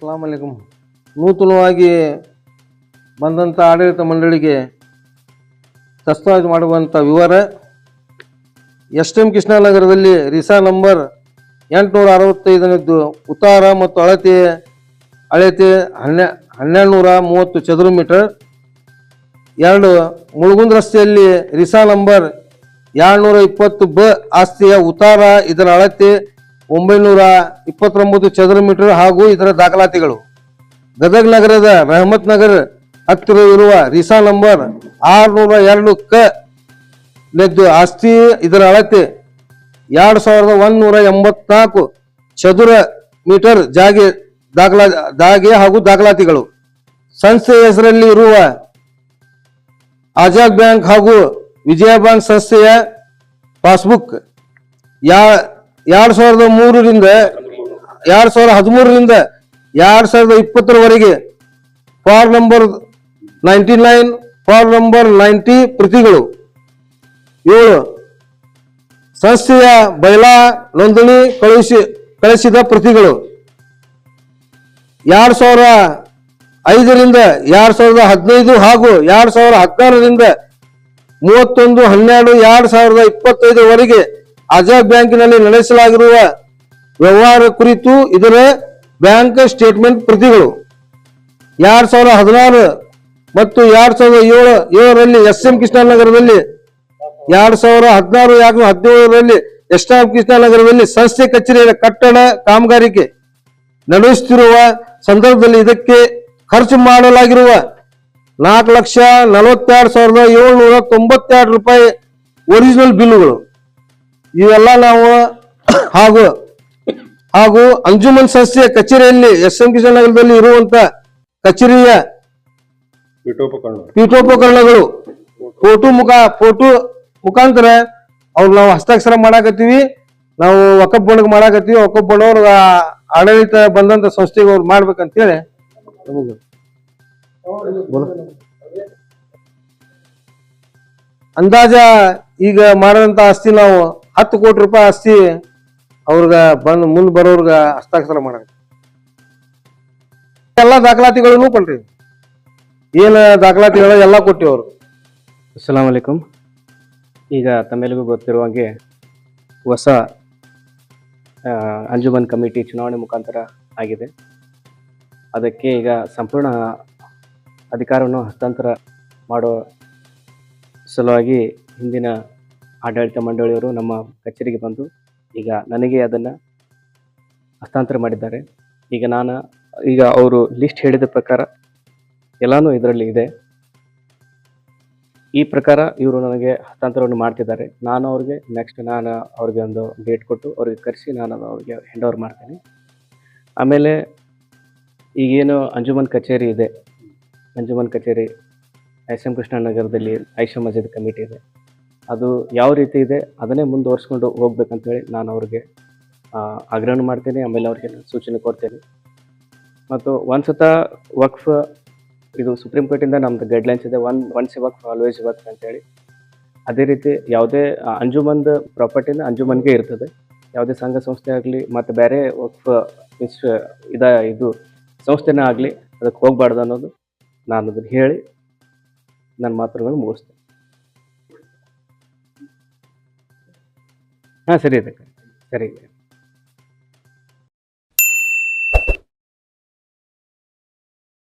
ಅಸ್ಸಲಾಂ ಅಲೈಕುಂ. ನೂತನವಾಗಿ ಬಂದಂಥ ಆಡಳಿತ ಮಂಡಳಿಗೆ ದಸ್ತಾವೇಜು ಮಾಡುವಂಥ ವಿವರ ಎಸ್.ಎಂ. ಕೃಷ್ಣನಗರದಲ್ಲಿ ರಿಸಾ ನಂಬರ್ 865 ಉತ್ತಾರ ಮತ್ತು ಅಳತೆ 1230 ಚದುರ ಮೀಟರ್. 2 ಮುಳುಗುಂದ್ ರಸ್ತೆಯಲ್ಲಿ ರಿಸಾ ನಂಬರ್ 220 ಬ ಆಸ್ತಿಯ ಉತ್ತಾರ, ಇದರ ಅಳತೆ 929 ಚದುರ ಮೀಟರ್ ಹಾಗೂ ಇದರ ದಾಖಲಾತಿಗಳು. ಗದಗ ನಗರದ ರಹಮತ್ ನಗರ ಹತ್ತಿರ ಇರುವ ರಿಸಾ ನಂಬರ್ 602 ಕ ನೆದ್ದು ಆಸ್ತಿ, ಇದರ ಅಳತೆ 2184 ಚದುರ ಮೀಟರ್ ಜಾಗೆ ಹಾಗೂ ದಾಖಲಾತಿಗಳು. ಸಂಸ್ಥೆಯ ಹೆಸರಲ್ಲಿ ಇರುವ ಆಜಾದ್ ಬ್ಯಾಂಕ್ ಹಾಗೂ ವಿಜಯ ಬ್ಯಾಂಕ್ ಸಂಸ್ಥೆಯ ಪಾಸ್ಬುಕ್ 2013 ರಿಂದ 2020 ಫಾರ್ಮ್ ನಂಬರ್ 99, ಫಾರ್ಮ್ ನಂಬರ್ 90 ಪ್ರತಿಗಳು. 7 ಸಂಸ್ಥೆಯ ಬೈಲಾ ನೋಂದಣಿ ಕಳಿಸಿದ ಪ್ರತಿಗಳು. 2005 ರಿಂದ 2015 ಹಾಗೂ 2016 ರಿಂದ 31/12/2025 ಆಜಾದ್ ಬ್ಯಾಂಕಿನಲ್ಲಿ ನಡೆಸಲಾಗಿರುವ ವ್ಯವಹಾರ ಕುರಿತು ಇದರ ಬ್ಯಾಂಕ್ ಸ್ಟೇಟ್ಮೆಂಟ್ ಪ್ರತಿಗಳು. 2016 ಮತ್ತು 2007 ಎಸ್.ಎಂ. ಕೃಷ್ಣನಗರದಲ್ಲಿ, 2016-17 ಎಸ್.ಎಂ. ಕೃಷ್ಣನಗರದಲ್ಲಿ ಸಂಸ್ಥೆ ಕಚೇರಿಯ ಕಟ್ಟಡ ಕಾಮಗಾರಿಕೆ ನಡೆಸುತ್ತಿರುವ ಸಂದರ್ಭದಲ್ಲಿ ಇದಕ್ಕೆ ಖರ್ಚು ಮಾಡಲಾಗಿರುವ 4,42,792 ರೂಪಾಯಿ ಒರಿಜಿನಲ್ ಬಿಲ್ಲುಗಳು ಇವೆಲ್ಲ ನಾವು ಹಾಗೂ ಅಂಜುಮನ್ ಸಂಸ್ಥೆಯ ಕಚೇರಿಯಲ್ಲಿ ಎಸ್.ಎಂ. ಕೃಷ್ಣನಗರದಲ್ಲಿ ಇರುವಂತ ಕಚೇರಿಯ ಪೀಠೋಪಕರಣಗಳು ಫೋಟೋ ಮುಖಾಂತರ ಅವ್ರು ನಾವು ಹಸ್ತಾಕ್ಷರ ಮಾಡಾಕತ್ತೀವಿ. ನಾವು ವಕಫ್ ಬೋರ್ಡ್ ಮಾಡಾಕತ್ತೀವಿ. ವಕಫ್ ಬೋರ್ಡ್ ಅವ್ರ ಆಡಳಿತ ಬಂದಂತ ಸಂಸ್ಥೆಗೆ ಅವ್ರು ಮಾಡ್ಬೇಕಂತೇಳಿ ಅಂದಾಜ ಈಗ ಮಾಡದಂತ ಆಸ್ತಿ ನಾವು 10 ಕೋಟಿ ರೂಪಾಯಿ ಆಸ್ತಿ ಅವ್ರಗ ಮುಂದ್ ಬರೋರ್ಗ ಹಸ್ತಾಕ್ಷರ ಮಾಡಾಕ ಎಲ್ಲಾ ದಾಖಲಾತಿಗಳನ್ನು ಕೊಟ್ರಿ. ಏನ ದಾಖಲಾತಿಗಳು ಎಲ್ಲ ಕೊಟ್ಟಿವಿ ಅವರು. ಅಸ್ಸಲಾಂ ಅಲೈಕುಂ. ಈಗ ತಮ್ಮೆಲ್ಲರಿಗೂ ಗೊತ್ತಿರುವಂಗೆ ಹೊಸ ಅಂಜುಮನ್ ಕಮಿಟಿ ಚುನಾವಣೆ ಮುಖಾಂತರ ಆಗಿದೆ. ಅದಕ್ಕೆ ಈಗ ಸಂಪೂರ್ಣ ಅಧಿಕಾರವನ್ನು ಹಸ್ತಾಂತರ ಮಾಡೋ ಸಲುವಾಗಿ ಹಿಂದಿನ ಆಡಳಿತ ಮಂಡಳಿಯವರು ನಮ್ಮ ಕಚೇರಿಗೆ ಬಂದು ಈಗ ನನಗೆ ಅದನ್ನು ಹಸ್ತಾಂತರ ಮಾಡಿದ್ದಾರೆ. ಈಗ ಅವರು ಲಿಸ್ಟ್ ಹೇಳಿದ ಪ್ರಕಾರ ಎಲ್ಲಾನು ಇದರಲ್ಲಿ ಇದೆ. ಈ ಪ್ರಕಾರ ಇವರು ನನಗೆ ಹಸ್ತಾಂತರವನ್ನು ಮಾಡ್ತಿದ್ದಾರೆ. ನಾನು ಅವ್ರಿಗೆ ಅವ್ರಿಗೆ ಒಂದು ಡೇಟ್ ಕೊಟ್ಟು ಅವ್ರಿಗೆ ಕರೆಸಿ ನಾನು ಅವ್ರಿಗೆ ಹ್ಯಾಂಡ್ ಓವರ್ ಮಾಡ್ತೀನಿ. ಆಮೇಲೆ ಈಗೇನು ಅಂಜುಮನ್ ಕಚೇರಿ ಇದೆ, ಅಂಜುಮನ್ ಕಚೇರಿ ಎಸ್.ಎಂ. ಕೃಷ್ಣನಗರದಲ್ಲಿ ಐಷಾ ಮಸ್ಜಿದ್ ಕಮಿಟಿ ಇದೆ. ಅದು ಯಾವ ರೀತಿ ಇದೆ ಅದನ್ನೇ ಮುಂದುವರ್ಸ್ಕೊಂಡು ಹೋಗ್ಬೇಕಂತೇಳಿ ನಾನು ಅವ್ರಿಗೆ ಆಗ್ರಹ ಮಾಡ್ತೀನಿ. ಆಮೇಲೆ ಅವ್ರಿಗೆ ಸೂಚನೆ ಕೊಡ್ತೇನೆ. ಮತ್ತು ಒಂದ್ಸತ ವಕ್ಫ್ ಇದು ಸುಪ್ರೀಂ ಕೋರ್ಟಿಂದ ನಮ್ದು ಗೈಡ್ಲೈನ್ಸ್ ಇದೆ, ಒನ್ಸ್ ವಕ್ಫ್ ಆಲ್ವೇಸ್ ವಕ್ಫ್ ಅಂತೇಳಿ. ಅದೇ ರೀತಿ ಯಾವುದೇ ಅಂಜುಮನ್ದ ಪ್ರಾಪರ್ಟಿನ ಅಂಜುಮನ್ಗೆ ಇರ್ತದೆ. ಯಾವುದೇ ಸಂಘ ಸಂಸ್ಥೆ ಆಗಲಿ ಮತ್ತು ಬೇರೆ ವಕ್ಫ್ ಇದು ಸಂಸ್ಥೆನೇ ಆಗಲಿ ಅದಕ್ಕೆ ಹೋಗ್ಬಾರ್ದು ಅನ್ನೋದು ನಾನು ಅದನ್ನು ಹೇಳಿ ನನ್ನ ಮಾತುಗಳನ್ನು ಮುಗಿಸ್ತೇನೆ. ಹಾಂ, ಸರಿ ಇದೆ, ಸರಿ ಇದೆ.